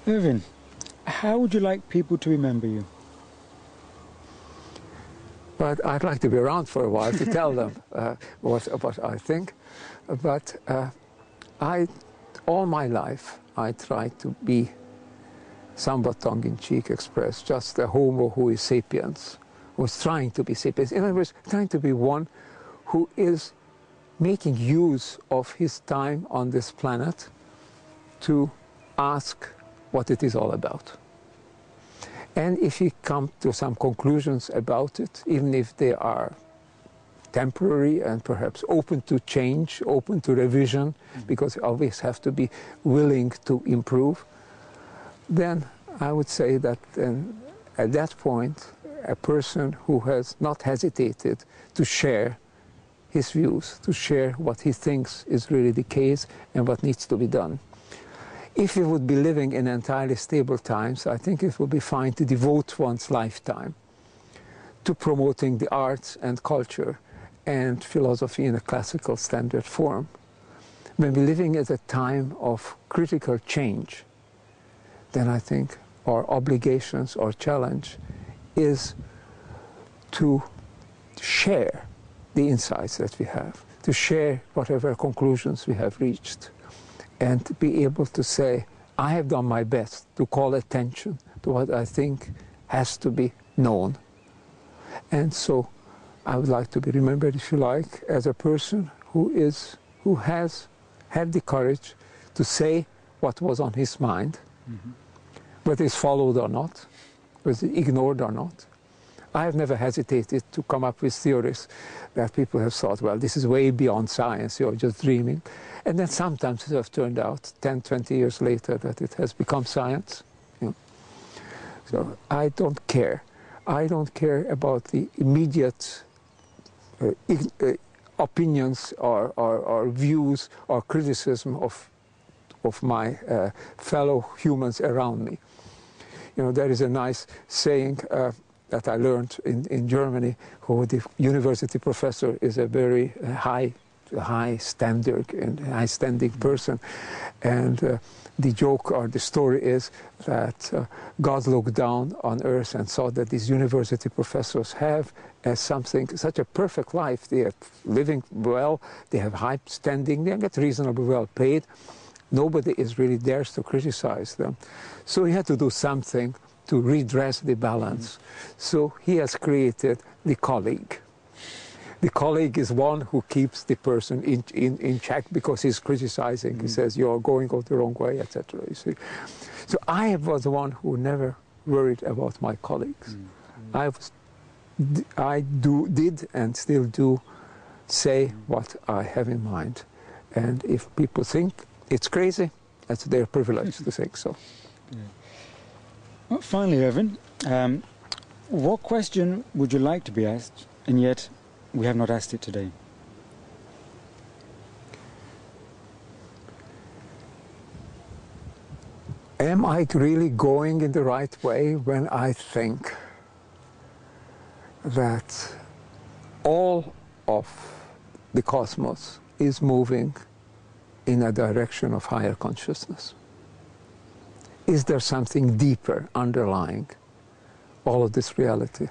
Ervin, how would you like people to remember you? But I'd like to be around for a while to tell them what I think. But all my life, I tried to be somewhat tongue-in-cheek expressed, just a homo who is sapiens, who is trying to be sapiens. In other words, trying to be one who is making use of his time on this planet to ask what it is all about. And if he comes to some conclusions about it, even if they are temporary and perhaps open to change, open to revision, because you always have to be willing to improve, then I would say that at that point, a person who has not hesitated to share his views, to share what he thinks is really the case and what needs to be done. If we would be living in entirely stable times, I think it would be fine to devote one's lifetime to promoting the arts and culture and philosophy in a classical standard form. When we're living at a time of critical change, then I think our obligations, our challenge is to share the insights that we have, to share whatever conclusions we have reached, and to be able to say, I have done my best to call attention to what I think has to be known. And so I would like to be remembered, if you like, as a person who has had the courage to say what was on his mind, whether it's followed or not, whether it's ignored or not. I have never hesitated to come up with theories that people have thought, well, this is way beyond science, you're just dreaming. And then sometimes it has turned out 10, 20 years later that it has become science. So I don't care. I don't care about the immediate opinions or views or criticism of my fellow humans around me. There is a nice saying that I learned in Germany, who the university professor is a very high standard and high standing person, and the joke or the story is that God looked down on earth and saw that these university professors have such a perfect life. They are living well, they have high standing, they get reasonably well paid. Nobody really dares to criticize them. So he had to do something to redress the balance. So he has created the colleague. The colleague is one who keeps the person in check because he's criticizing. He says, you're going the wrong way, etc. You see. So I was the one who never worried about my colleagues. I did and still do say what I have in mind. And if people think it's crazy, that's their privilege to think so. Well, finally, Ervin, what question would you like to be asked, and yet we have not asked it today? Am I really going in the right way when I think that all of the cosmos is moving in a direction of higher consciousness? Is there something deeper underlying all of this reality?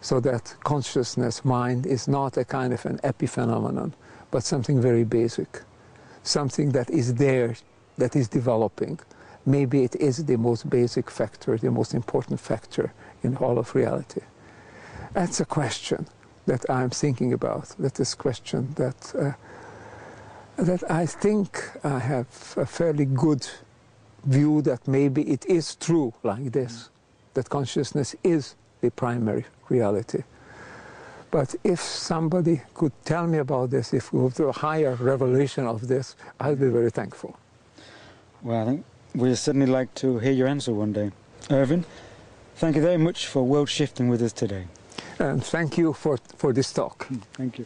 So that consciousness, mind, is not a kind of an epiphenomenon, but something very basic, something that is there, that is developing. Maybe it is the most basic factor, the most important factor in all of reality. That's a question that I'm thinking about. That is a question that I think I have a fairly good view that maybe it is true like this, that consciousness is the primary reality. But if somebody could tell me about this, if we go to a higher revelation of this, I'll be very thankful. Well, I think we'd certainly like to hear your answer one day. Ervin, thank you very much for world shifting with us today. And thank you for this talk. Thank you.